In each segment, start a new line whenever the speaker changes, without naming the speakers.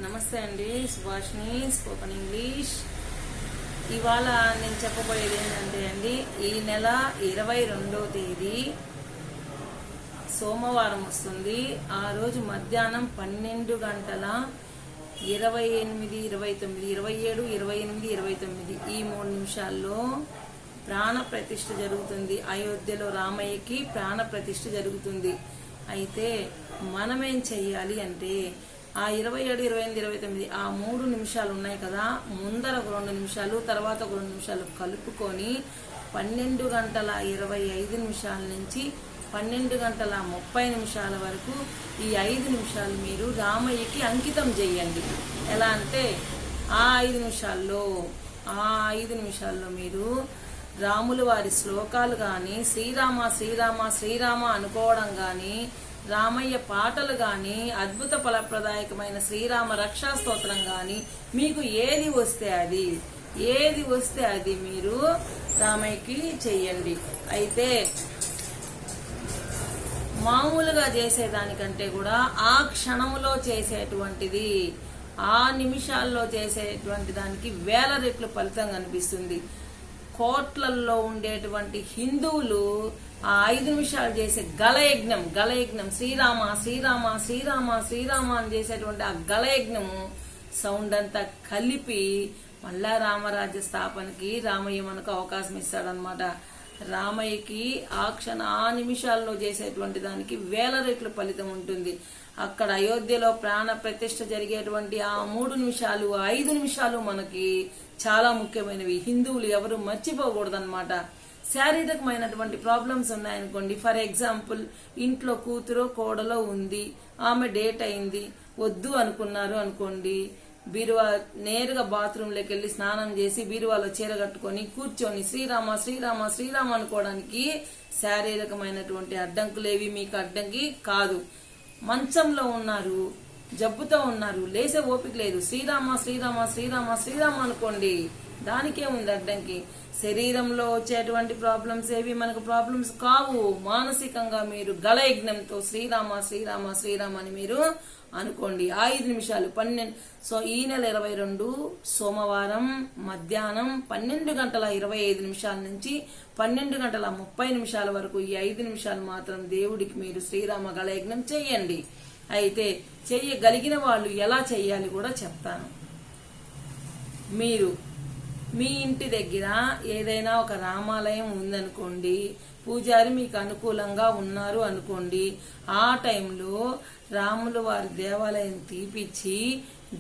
నమస్తే అండి, Subhashini spoken English. ఇవాళ నేను చెప్పబోయేది ఏంటంటే అండి, ఈ నెల 22వ తేదీ సోమవారం వస్తుంది. ఆ రోజు మధ్యాహ్నం 12 గంటల 28, 29, 27, 28, 29 ఈ 3 నిమిషాల్లో ప్రాణ ప్రతిష్ఠ జరుగుతుంది. అయోధ్యలో రామయ్యకి ప్రాణ ప్రతిష్ఠ జరుగుతుంది. అయితే మనమేం చెయ్యాలి అంటే, ఆ 27, 28, 29 ఆ 3 నిమిషాలు ఉన్నాయి కదా, ముందర ఒక 2 నిమిషాలు, తర్వాత ఒక 2 నిమిషాలు కలుపుకొని 12 గంటల 25 నిమిషాల నుంచి 12 గంటల 30 నిమిషాల వరకు ఈ 5 నిమిషాలు మీరు రామయ్యకి అంకితం చేయండి. ఎలా అంటే, ఆ 5 నిమిషాల్లో మీరు రాముల వారి శ్లోకాలు కానీ, శ్రీరామ శ్రీరామ శ్రీరామ అనుకోవడం కానీ, రామయ్య పాటలు కానీ, అద్భుత ఫలప్రదాయకమైన శ్రీరామ రక్షా స్తోత్రం కానీ, మీకు ఏది వస్తే అది మీరు రామయ్యకి చెయ్యండి. అయితే మామూలుగా చేసేదానికంటే కూడా ఆ క్షణంలో చేసేటువంటిది, ఆ నిమిషాల్లో చేసేటువంటి దానికి వేల రెట్లు ఫలితం కనిపిస్తుంది. కోట్లల్లో ఉండేటువంటి హిందువులు ఆ 5 నిమిషాలు చేసే గలయజ్ఞం శ్రీరామ శ్రీరామ శ్రీరామ శ్రీరామ అని చేసేటువంటి ఆ గలయజ్ఞము సౌండ్ అంతా కలిపి మళ్ళా రామరాజ్య స్థాపనకి రామయ్య మనకు అవకాశం ఇస్తాడనమాట. రామయ్యకి ఆ నిమిషాల్లో చేసేటువంటి దానికి వేల రెట్లు ఫలితం ఉంటుంది. అక్కడ అయోధ్యలో ప్రాణ ప్రతిష్ఠ జరిగేటువంటి ఆ 3 నిమిషాలు, 5 నిమిషాలు మనకి చాలా ముఖ్యమైనవి. హిందువులు ఎవరు మర్చిపోకూడదన్నమాట. శారీరకమైనటువంటి ప్రాబ్లమ్స్ ఉన్నాయనుకోండి, ఫర్ ఎగ్జాంపుల్ ఇంట్లో కూతురో కోడలో ఉంది, ఆమె డేట్ అయింది, వద్దు అనుకున్నారు అనుకోండి, బీరువా నేరుగా బాత్రూంలోకి వెళ్ళి స్నానం చేసి బీరువాలో చీర కట్టుకొని కూర్చొని శ్రీరామ శ్రీరామ శ్రీరామ అనుకోవడానికి శారీరకమైనటువంటి అడ్డంకులేవి మీకు అడ్డంకి కాదు. మంచంలో ఉన్నారు, జబ్బుతో ఉన్నారు, లేసే ఓపిక లేదు, శ్రీరామ శ్రీరామ శ్రీరామ శ్రీరామ అనుకోండి, దానికే ఉంది అడ్డంకి. శరీరంలో వచ్చేటువంటి ప్రాబ్లమ్స్ ఏవి మనకు ప్రాబ్లమ్స్ కావు. మానసికంగా మీరు గళయజ్ఞంతో శ్రీరామ శ్రీరామ శ్రీరామ అని మీరు అనుకోండి. 5 నిమిషాలు 12. సో ఈ నెల 22 సోమవారం మధ్యాహ్నం 12 గంటల 25 నిమిషాల నుంచి 12 గంటల 30 నిమిషాల వరకు ఈ 5 నిమిషాలు మాత్రం దేవుడికి మీరు శ్రీరామ గళయజ్ఞం చెయ్యండి. అయితే చెయ్యగలిగిన వాళ్ళు ఎలా చెయ్యాలి కూడా చెప్తాను. మీరు మీ ఇంటి దగ్గర ఏదైనా ఒక రామాలయం ఉందనుకోండి, పూజారి మీకు అనుకూలంగా ఉన్నారు అనుకోండి, ఆ టైంలో రాముల వారి దేవాలయం తీపిచ్చి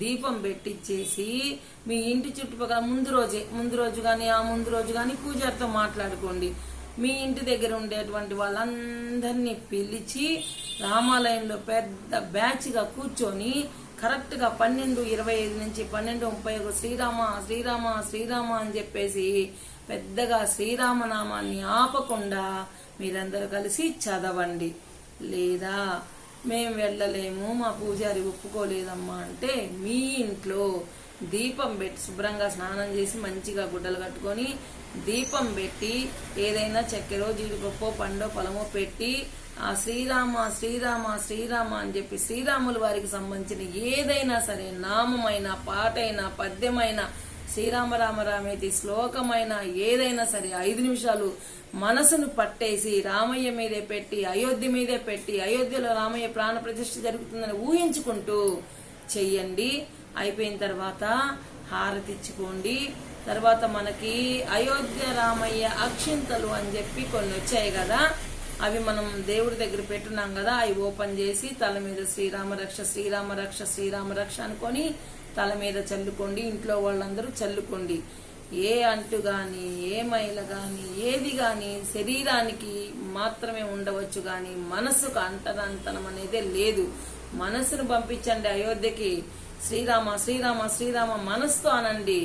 దీపం పెట్టించేసి మీ ఇంటి చుట్టుపక్కల ముందు రోజు కానీ పూజారితో మాట్లాడుకోండి. మీ ఇంటి దగ్గర ఉండేటువంటి వాళ్ళందరినీ పిలిచి రామాలయంలో పెద్ద బ్యాచ్గా కూర్చొని కరెక్ట్ గా 12:25 నుంచి 12:30 శ్రీరామ శ్రీరామ శ్రీరామ అని చెప్పేసి పెద్దగా శ్రీరామనామాన్ని ఆపకుండా మీరందరూ కలిసి చదవండి. లేదా మేము వెళ్ళలేము, మా పూజారి ఒప్పుకోలేదమ్మా అంటే మీ ఇంట్లో దీపం పెట్టి శుభ్రంగా స్నానం చేసి మంచిగా గుడ్డలు కట్టుకొని దీపం పెట్టి ఏదైనా చక్కెరో జీడిపప్పో పండో పొలమో పెట్టి ఆ శ్రీరామ శ్రీరామ శ్రీరామ అని చెప్పి శ్రీరాముల వారికి సంబంధించిన ఏదైనా సరే నామమైన, పాటైనా, పద్యమైన, శ్రీరామ రామ రామేతి శ్లోకమైన ఏదైనా సరే 5 నిమిషాలు మనసును పట్టేసి రామయ్య మీదే పెట్టి, అయోధ్య మీదే పెట్టి, అయోధ్యలో రామయ్య ప్రాణ ప్రతిష్ఠ జరుగుతుందని ఊహించుకుంటూ చెయ్యండి. అయిపోయిన తర్వాత హారతిచ్చుకోండి. తర్వాత మనకి అయోధ్య రామయ్య అక్షింతలు అని చెప్పి కొన్ని వచ్చాయి కదా, అవి మనం దేవుడి దగ్గర పెట్టున్నాం కదా, అవి ఓపెన్ చేసి తల మీద శ్రీరామ రక్ష శ్రీరామ రక్ష శ్రీరామ రక్ష అనుకొని తల మీద చల్లుకోండి. ఇంట్లో వాళ్ళందరూ చల్లుకోండి. ఏ అంటు గాని, ఏ మైల గాని, ఏది గాని శరీరానికి మాత్రమే ఉండవచ్చు గాని మనసుకు అంటనంతనం అనేదే లేదు. మనసును పంపించండి అయోధ్యకి. శ్రీరామ శ్రీరామ శ్రీరామ మనసుతో అనండి.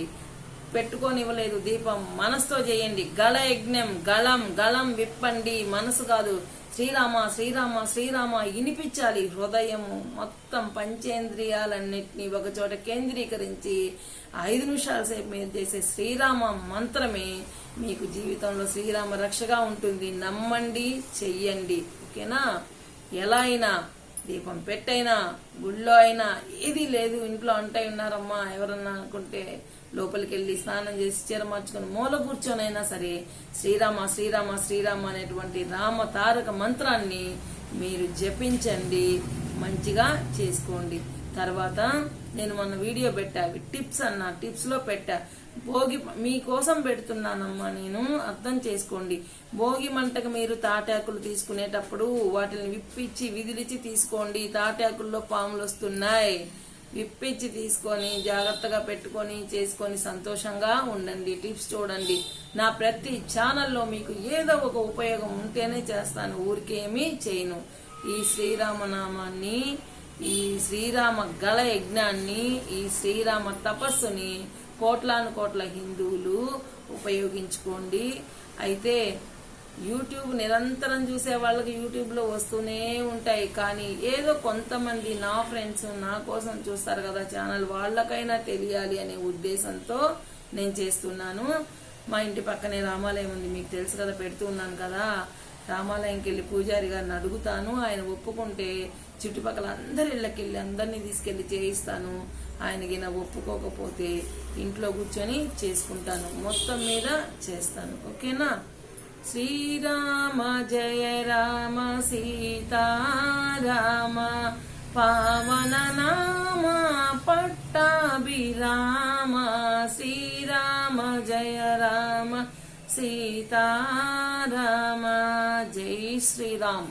పెట్టుకోనివ్వలేదు దీపం, మనసుతో చేయండి. గళయజ్ఞం, గళం విప్పండి, మనసు కాదు. శ్రీరామ శ్రీరామ శ్రీరామ వినిపించాలి. హృదయము మొత్తం పంచేంద్రియాలన్నింటినీ ఒక చోట కేంద్రీకరించి 5 నిమిషాల సేపు మీరు చేసే శ్రీరామ మంత్రమే మీకు జీవితంలో శ్రీరామ రక్షగా ఉంటుంది. నమ్మండి, చెయ్యండి. ఓకేనా? ఎలా అయినా దీపం పెట్టైనా గుళ్ళో అయినా ఏది లేదు, ఇంట్లో అంటై ఉన్నారమ్మా ఎవరన్నా అనుకుంటే లోపలికి వెళ్ళి స్నానం చేసి చీర మార్చుకుని మూల కూర్చొనైనా సరే శ్రీరామ శ్రీరామ శ్రీరామ అనేటువంటి రామ తారక మంత్రాన్ని మీరు జపించండి, మంచిగా చేసుకోండి. తర్వాత నేను మొన్న వీడియో పెట్టా, టిప్స్ అన్నా, టిప్స్ లో పెట్టా. భోగి మీకోసం పెడుతున్నానమ్మా, నేను అర్థం చేసుకోండి. భోగి మంటకు మీరు తాటాకులు తీసుకునేటప్పుడు వాటిని విప్పించి విదిలిచి తీసుకోండి. తాటాకుల్లో పాములు వస్తున్నాయి, విప్పించి తీసుకొని జాగ్రత్తగా పెట్టుకొని చేసుకొని సంతోషంగా ఉండండి. టిప్స్ చూడండి. నా ప్రతి ఛానల్లో మీకు ఏదో ఒక ఉపయోగం ఉంటేనే చేస్తాను, ఊరికేమీ చేయను. ఈ శ్రీరామనామాన్ని, ఈ శ్రీరామ గళ యజ్ఞాన్ని, ఈ శ్రీరామ తపస్సుని కోట్లాను కోట్ల హిందువులు ఉపయోగించుకోండి. అయితే యూట్యూబ్ నిరంతరం చూసే వాళ్ళకి యూట్యూబ్లో వస్తూనే ఉంటాయి, కానీ ఏదో కొంతమంది నా ఫ్రెండ్స్ నా కోసం చూస్తారు కదా ఛానల్, వాళ్ళకైనా తెలియాలి అనే ఉద్దేశంతో నేను చేస్తున్నాను. మా ఇంటి పక్కనే రామాలయం ఉంది, మీకు తెలుసు కదా, పెడుతూ ఉన్నాను కదా. రామాలయంకి వెళ్ళి పూజారి గారిని అడుగుతాను, ఆయన ఒప్పుకుంటే చుట్టుపక్కల అందరి ఇళ్ళకి వెళ్ళి అందరినీ తీసుకెళ్లి చేయిస్తాను. ఆయనకి నా ఒప్పుకోకపోతే ఇంట్లో కూర్చొని చేసుకుంటాను, మొత్తం మీద చేస్తాను. ఓకేనా? శ్రీరామ జయ రామ సీతారామ పావన నామ పట్టాభిరామ. శ్రీరామ జయ రామ సీతారామ. జై శ్రీరామ్.